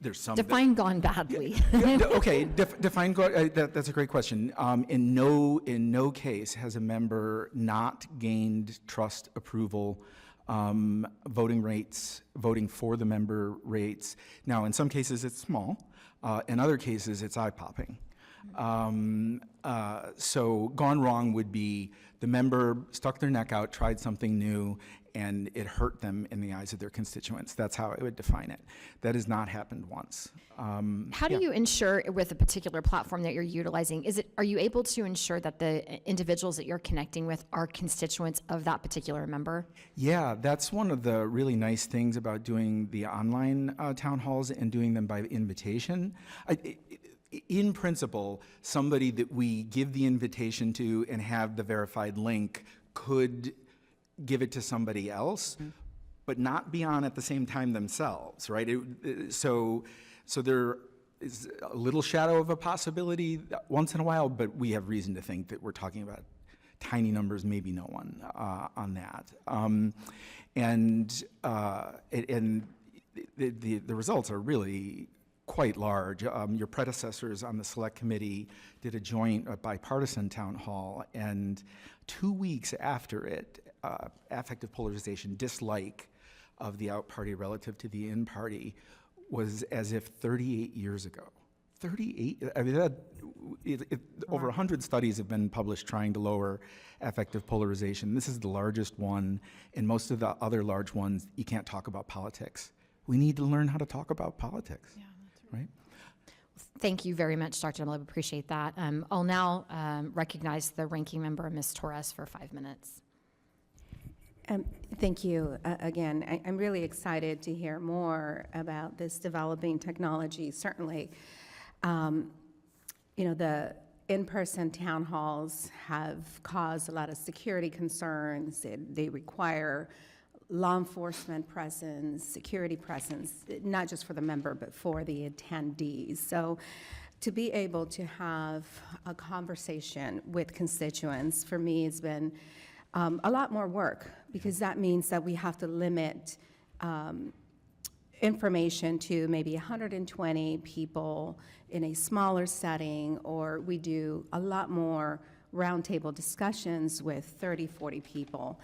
There's some Define gone badly. Okay, define. That's a great question. In no case has a member not gained trust approval. Voting for the member rates. Now, in some cases, it's small. In other cases, it's eye-popping. So gone wrong would be the member stuck their neck out, tried something new, and it hurt them in the eyes of their constituents. That's how I would define it. That has not happened once. How do you ensure with a particular platform that you're utilizing, are you able to ensure that the individuals that you're connecting with are constituents of that particular member? Yeah, that's one of the really nice things about doing the online town halls and doing them by invitation. In principle, somebody that we give the invitation to and have the verified link could give it to somebody else, but not be on at the same time themselves, right? So there is a little shadow of a possibility once in a while, but we have reason to think that we're talking about tiny numbers, maybe no one on that. The results are really quite large. Your predecessors on the select committee did a joint bipartisan town hall, and 2 weeks after it, affective polarization, dislike of the out party relative to the in party was as if 38 years ago. 38, I mean, over 100 studies have been published trying to lower affective polarization. This is the largest one, and most of the other large ones, you can't talk about politics. We need to learn how to talk about politics, right? Thank you very much, Dr. Miller. Appreciate that. I'll now recognize the ranking member, Ms. Torres, for 5 minutes. Thank you. Again, I'm really excited to hear more about this developing technology. Certainly, the in-person town halls have caused a lot of security concerns. They require law enforcement presence, security presence, not just for the member, but for the attendees. So to be able to have a conversation with constituents, for me, has been a lot more work, because that means that we have to limit information to maybe 120 people in a smaller setting, or we do a lot more roundtable discussions with 30, 40 people,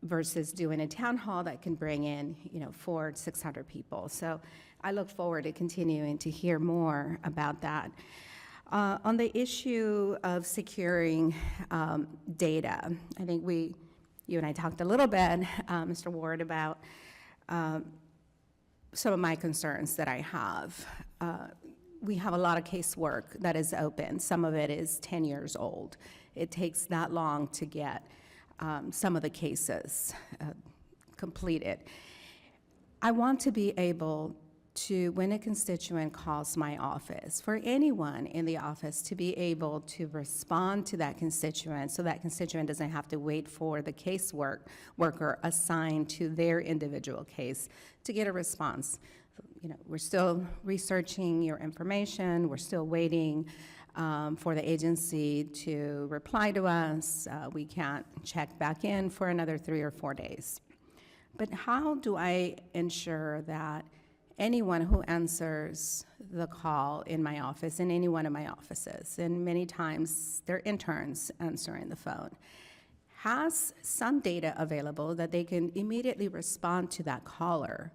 versus doing a town hall that can bring in, 400 to 600 people. So I look forward to continuing to hear more about that. On the issue of securing data, I think you and I talked a little bit, Mr. Ward, about some of my concerns that I have. We have a lot of casework that is open. Some of it is 10 years old. It takes that long to get some of the cases completed. I want to be able to, when a constituent calls my office, for anyone in the office to be able to respond to that constituent, so that constituent doesn't have to wait for the worker assigned to their individual case to get a response. We're still researching your information. We're still waiting for the agency to reply to us. We can't check back in for another 3 or 4 days. But how do I ensure that anyone who answers the call in my office, in any one of my offices, and many times they're interns answering the phone, has some data available that they can immediately respond to that caller,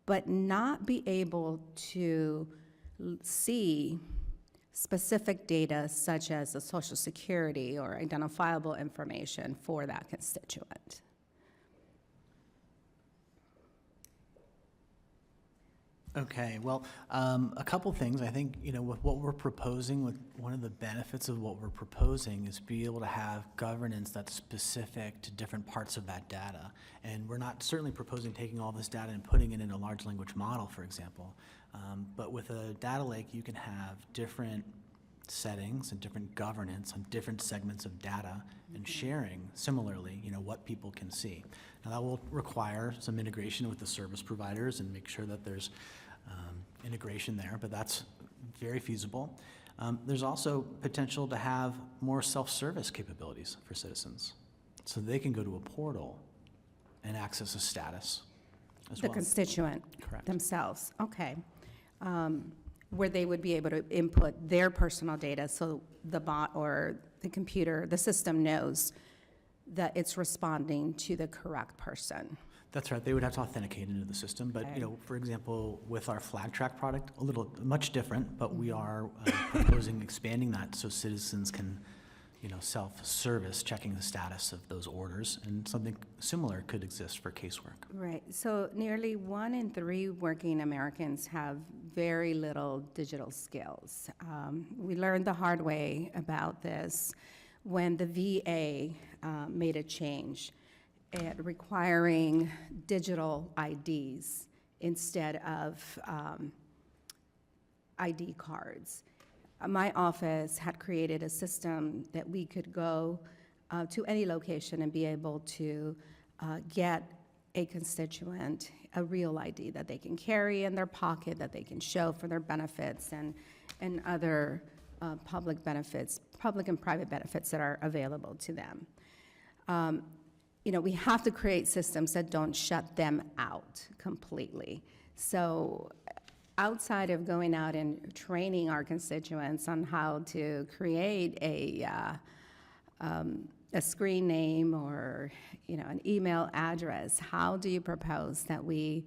but not be able to see specific data such as the Social Security or identifiable information for that constituent? Okay, well, a couple things. I think, with what we're proposing, one of the benefits of what we're proposing is be able to have governance that's specific to different parts of that data. And we're not certainly proposing taking all this data and putting it in a large language model, for example. But with a data lake, you can have different settings and different governance on different segments of data and sharing similarly, what people can see. Now that will require some integration with the service providers and make sure that there's integration there, but that's very feasible. There's also potential to have more self-service capabilities for citizens, so they can go to a portal and access a status as The well. constituent Correct. themselves, okay. Where they would be able to input their personal data so the bot or the computer, the system knows that it's responding to the correct person. That's right. They would have to authenticate into the system, but Okay. for example, with our flag track product, much different, but we are proposing expanding that so citizens can, self-service checking the status of those orders, and something similar could exist for casework. Right, so nearly 1 in 3 working Americans have very little digital skills. We learned the hard way about this when the VA made a change at requiring digital IDs instead of ID cards. My office had created a system that we could go to any location and be able to get a constituent a real ID that they can carry in their pocket, that they can show for their benefits and other public benefits, public and private benefits that are available to them. We have to create systems that don't shut them out completely. So outside of going out and training our constituents on how to create a screen name or, an email address, how do you propose that we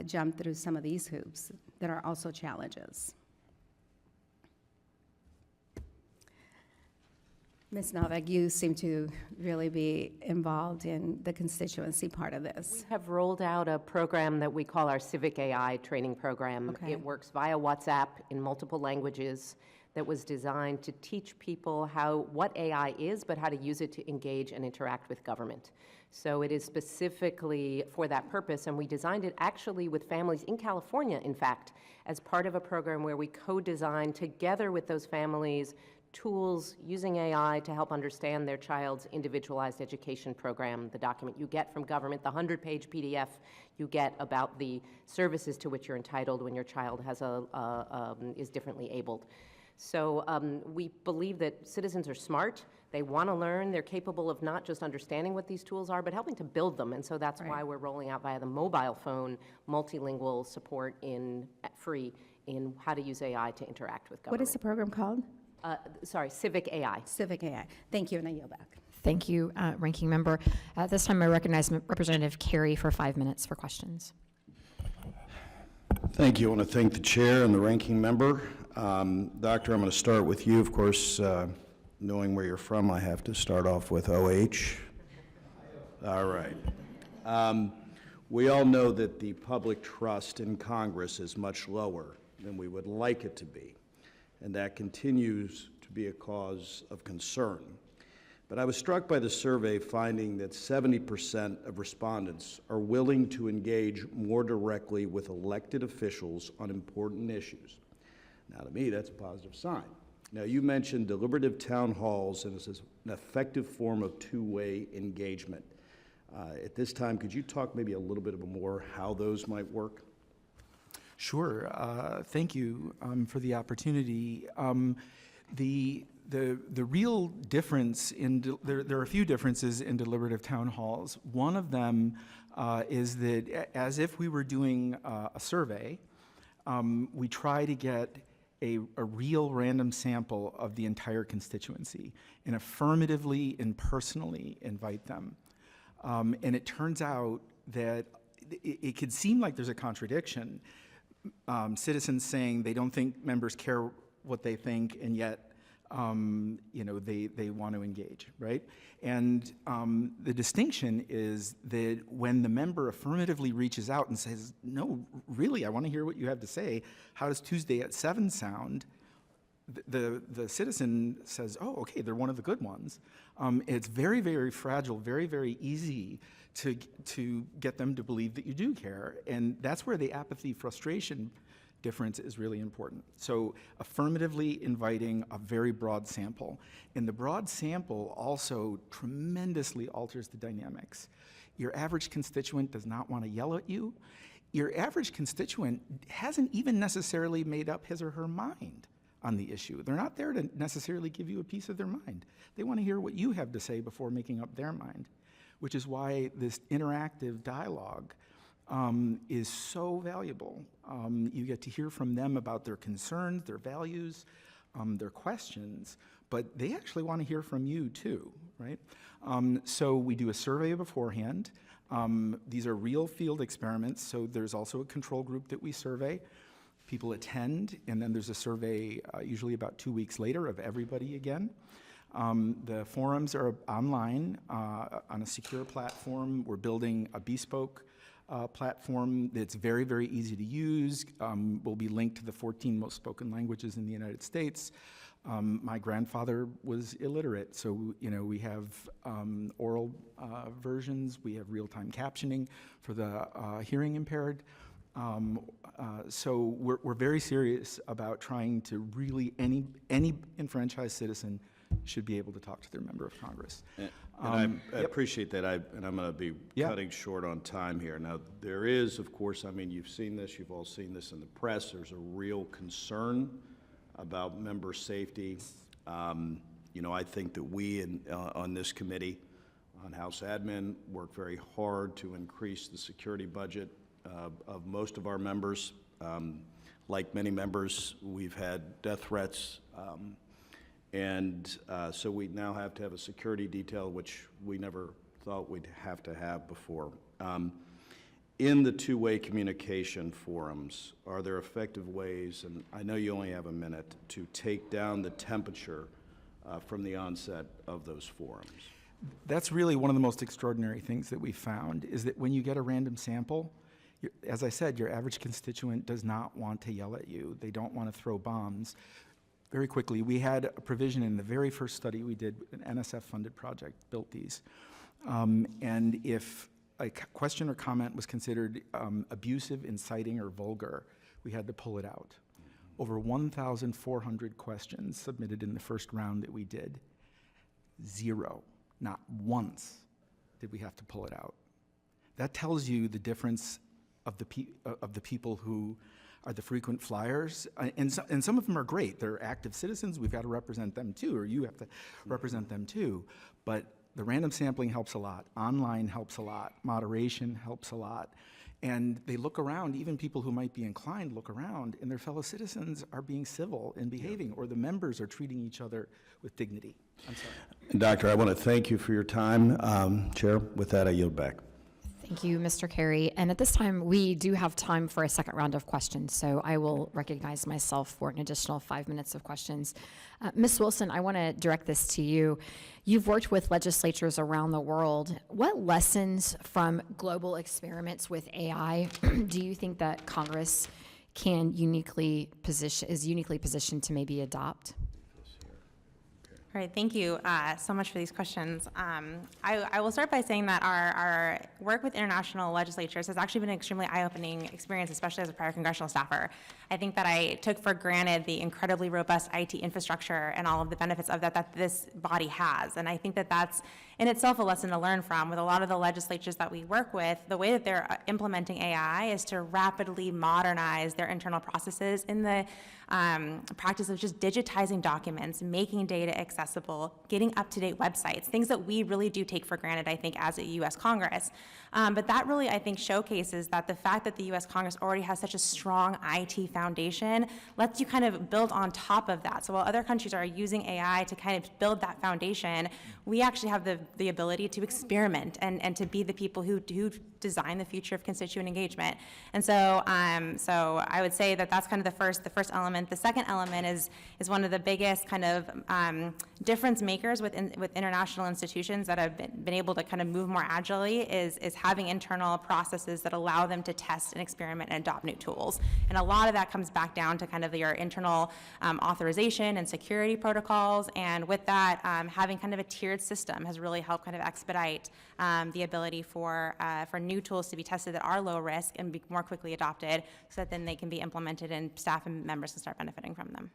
jump through some of these hoops that are also challenges? Ms. Novak, you seem to really be involved in the constituency part of this. We have rolled out a program that we call our Civic AI training program. Okay. It works via WhatsApp in multiple languages that was designed to teach people what AI is, but how to use it to engage and interact with government. So it is specifically for that purpose, and we designed it actually with families in California, in fact, as part of a program where we co-designed together with those families tools using AI to help understand their child's individualized education program, the document you get from government, the 100-page PDF you get about the services to which you're entitled when your child is differently abled. So we believe that citizens are smart. They want to learn. They're capable of not just understanding what these tools are, but helping to build them. And so that's why we're rolling out via the mobile phone multilingual support free in how to use AI to interact with government. What is the program called? Civic AI. Civic AI. Thank you, and I yield back. Thank you, Ranking Member. At this time, I recognize Representative Carey for 5 minutes for questions. Thank you. I want to thank the chair and the ranking member. Doctor, I'm going to start with you. Of course, knowing where you're from, I have to start off with OH. All right. We all know that the public trust in Congress is much lower than we would like it to be, and that continues to be a cause of concern. But I was struck by the survey finding that 70% of respondents are willing to engage more directly with elected officials on important issues. Now, to me, that's a positive sign. Now, you mentioned deliberative town halls, and this is an effective form of two-way engagement. At this time, could you talk maybe a little bit more how those might work? Sure. Thank you for the opportunity. The real difference there are a few differences in deliberative town halls. One of them is that as if we were doing a survey, we try to get a real random sample of the entire constituency and affirmatively and personally invite them. And it turns out that it could seem like there's a contradiction. Citizens saying they don't think members care what they think, and yet they want to engage, right? And the distinction is that when the member affirmatively reaches out and says, no, really, I want to hear what you have to say, how does Tuesday at 7 sound? The citizen says, oh, okay, they're one of the good ones. It's very, very fragile, very, very easy to get them to believe that you do care. And that's where the apathy, frustration difference is really important. So affirmatively inviting a very broad sample. And the broad sample also tremendously alters the dynamics. Your average constituent does not want to yell at you. Your average constituent hasn't even necessarily made up his or her mind on the issue. They're not there to necessarily give you a piece of their mind. They want to hear what you have to say before making up their mind, which is why this interactive dialogue is so valuable. You get to hear from them about their concerns, their values, their questions, but they actually want to hear from you too, right? So we do a survey beforehand. These are real field experiments, so there's also a control group that we survey. People attend, and then there's a survey usually about 2 weeks later of everybody again. The forums are online on a secure platform. We're building a bespoke platform that's very, very easy to use. Will be linked to the 14 most spoken languages in the United States. My grandfather was illiterate, so we have oral versions. We have real-time captioning for the hearing impaired. So we're very serious about trying to really, any enfranchised citizen should be able to talk to their member of Congress. And I appreciate that, and I'm going to be cutting short on time here. Now, there is, of course, I mean, you've seen this, you've all seen this in the press, there's a real concern about member safety. I think that we on this committee, on House Admin, work very hard to increase the security budget of most of our members. Like many members, we've had death threats, so we now have to have a security detail, which we never thought we'd have to have before. In the two-way communication forums, are there effective ways, and I know you only have a minute, to take down the temperature from the onset of those forums? That's really one of the most extraordinary things that we found, is that when you get a random sample, as I said, your average constituent does not want to yell at you. They don't want to throw bombs. Very quickly, we had a provision in the very first study we did, an NSF-funded project, built these. And if a question or comment was considered abusive, inciting, or vulgar, we had to pull it out. Over 1,400 questions submitted in the first round that we did. Zero, not once, did we have to pull it out. That tells you the difference of the people who are the frequent flyers, and some of them are great. They're active citizens. We've got to represent them too, or you have to represent them too. But the random sampling helps a lot. Online helps a lot. Moderation helps a lot. And they look around, even people who might be inclined look around, and their fellow citizens are being civil and behaving, or the members are treating each other with dignity. I'm sorry. Doctor, I want to thank you for your time. Chair, with that, I yield back. Thank you, Mr. Carey. And at this time, we do have time for a second round of questions, so I will recognize myself for an additional 5 minutes of questions. Ms. Wilson, I want to direct this to you. You've worked with legislatures around the world. What lessons from global experiments with AI do you think that Congress is uniquely positioned to maybe adopt? All right, thank you so much for these questions. I will start by saying that our work with international legislatures has actually been an extremely eye-opening experience, especially as a prior congressional staffer. I think that I took for granted the incredibly robust IT infrastructure and all of the benefits of that this body has. And I think that that's in itself a lesson to learn from. With a lot of the legislatures that we work with, the way that they're implementing AI is to rapidly modernize their internal processes in the practice of just digitizing documents, making data accessible, accessible, getting up-to-date websites, things that we really do take for granted, I think, as a U.S. Congress. But that really, I think, showcases that the fact that the U.S. Congress already has such a strong IT foundation lets you kind of build on top of that. So while other countries are using AI to kind of build that foundation, we actually have the ability to experiment and to be the people who design the future of constituent engagement. And so I would say that that's kind of the first element. The second element is one of the biggest kind of difference makers with international institutions that have been able to kind of move more agilely is having internal processes that allow them to test and experiment and adopt new tools. And a lot of that comes back down to kind of your internal authorization and security protocols. And with that, having kind of a tiered system has really helped kind of expedite the ability for new tools to be tested that are low risk and be more quickly adopted, so that then they can be implemented and staff and members can start benefiting from them.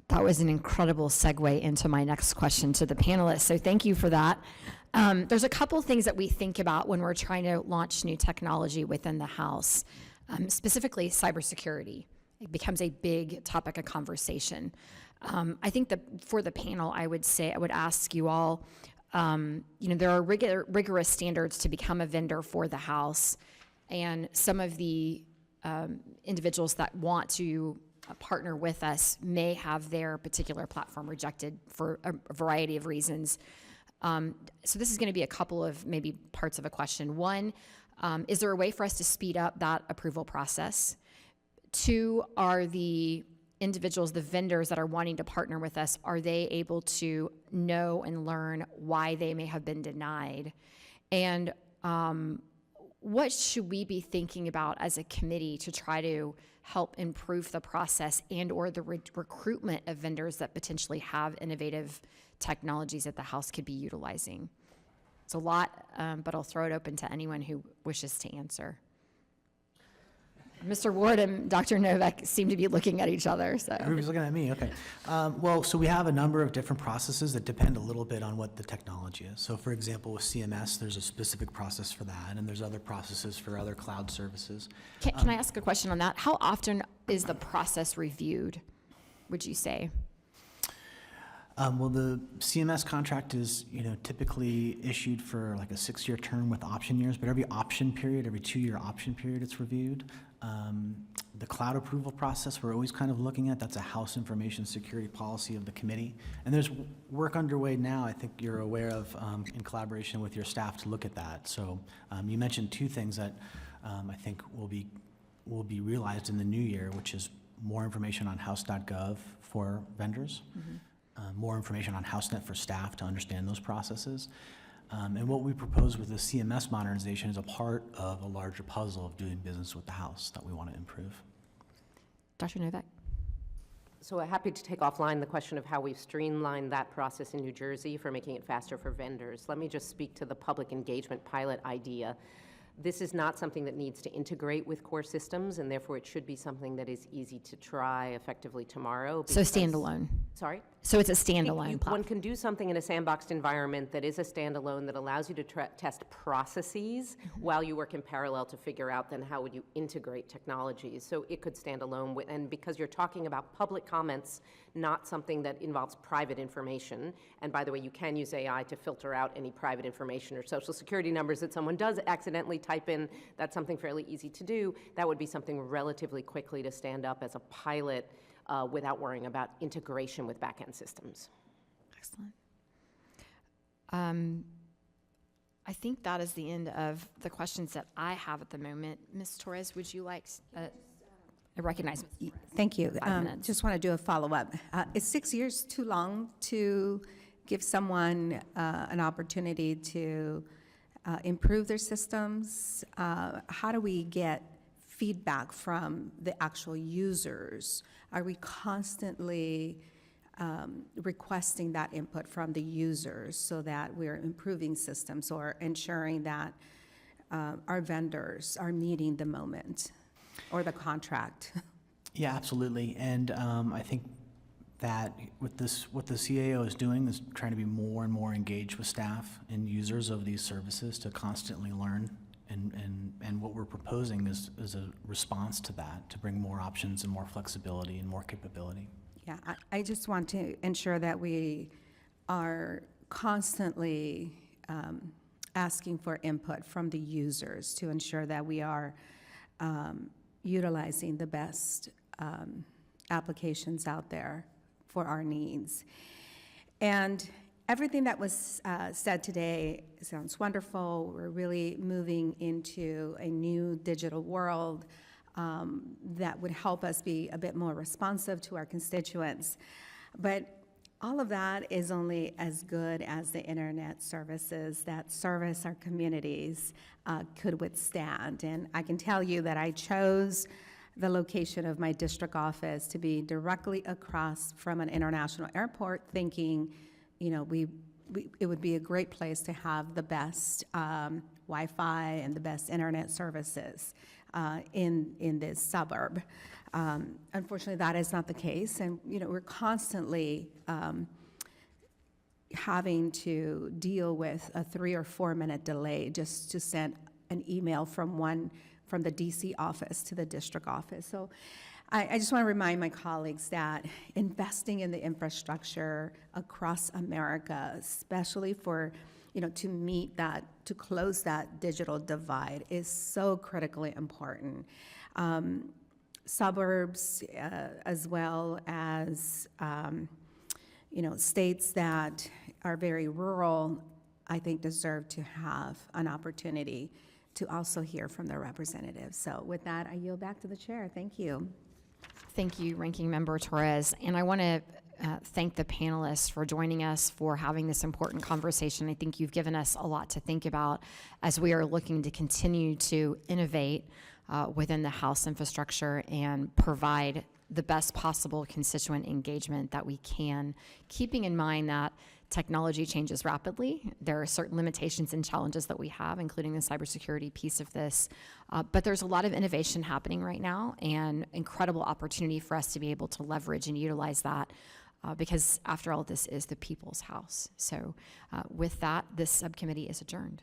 That was an incredible segue into my next question to the panelists, so thank you for that. There's a couple things that we think about when we're trying to launch new technology within the House, specifically cybersecurity. It becomes a big topic of conversation. I think that for the panel, I would ask you all, there are rigorous standards to become a vendor for the House, and some of the individuals that want to partner with us may have their particular platform rejected for a variety of reasons. So this is going to be a couple of maybe parts of a question. One, is there a way for us to speed up that approval process? Two, are the individuals, the vendors that are wanting to partner with us, are they able to know and learn why they may have been denied? And what should we be thinking about as a committee to try to help improve the process and or the recruitment of vendors that potentially have innovative technologies that the House could be utilizing? It's a lot, but I'll throw it open to anyone who wishes to answer. Mr. Ward and Dr. Novak seem to be looking at each other. So Everybody's looking at me, okay. So we have a number of different processes that depend a little bit on what the technology is. So for example, with CMS, there's a specific process for that, and there's other processes for other cloud services. Can I ask a question on that? How often is the process reviewed, would you say? Well, the CMS contract is, typically issued for like a 6-year term with option years, but every 2-year option period, it's reviewed. The cloud approval process, we're always kind of looking at, that's a House Information Security policy of the committee. And there's work underway now, I think you're aware of, in collaboration with your staff to look at that. So you mentioned 2 things that I think will be realized in the new year, which is more information on house.gov for vendors. More information on HouseNet for staff to understand those processes. And what we propose with the CMS modernization is a part of a larger puzzle of doing business with the House that we want to improve. Dr. Novak? So I'm happy to take offline the question of how we've streamlined that process in New Jersey for making it faster for vendors. Let me just speak to the public engagement pilot idea. This is not something that needs to integrate with core systems, and therefore it should be something that is easy to try effectively tomorrow. So standalone? Sorry? So it's a standalone platform? One can do something in a sandboxed environment that is a standalone that allows you to test processes while you work in parallel to figure out then how would you integrate technologies. So it could stand alone, and because you're talking about public comments, not something that involves private information. And by the way, you can use AI to filter out any private information or social security numbers that someone does accidentally type in. That's something fairly easy to do. That would be something relatively quickly to stand up as a pilot without worrying about integration with back-end systems. Excellent. I think that is the end of the questions that I have at the moment. Ms. Torres, would you like, I recognize Ms. Torres. Thank you. 5 minutes. Just want to do a follow-up. Is 6 years too long to give someone an opportunity to improve their systems? How do we get feedback from the actual users? Are we constantly requesting that input from the users so that we're improving systems or ensuring that our vendors are meeting the moment or the contract? Yeah, absolutely. And I think that with this, what the CAO is doing is trying to be more and more engaged with staff and users of these services to constantly learn. And what we're proposing is a response to that, to bring more options and more flexibility and more capability. Yeah, I just want to ensure that we are constantly asking for input from the users to ensure that we are utilizing the best applications out there for our needs. And everything that was said today sounds wonderful. We're really moving into a new digital world that would help us be a bit more responsive to our constituents. But all of that is only as good as the internet services that service our communities could withstand. And I can tell you that I chose the location of my district office to be directly across from an international airport, thinking, you know, it would be a great place to have the best Wi-Fi and the best internet services in this suburb. Unfortunately, that is not the case, and you know, we're constantly having to deal with a 3 or 4 minute delay just to send an email from the DC office to the district office. So I just want to remind my colleagues that investing in the infrastructure across America, especially for, you know, to close that digital divide, is so critically important. Suburbs, as well as, you know, states that are very rural, I think deserve to have an opportunity to also hear from their representatives. So with that, I yield back to the chair. Thank you. Thank you, Ranking Member Torres. And I want to thank the panelists for joining us, for having this important conversation. I think you've given us a lot to think about as we are looking to continue to innovate within the House infrastructure and provide the best possible constituent engagement that we can, keeping in mind that technology changes rapidly. There are certain limitations and challenges that we have, including the cybersecurity piece of this. But there's a lot of innovation happening right now and incredible opportunity for us to be able to leverage and utilize that because, after all, this is the people's house. So with that, this subcommittee is adjourned.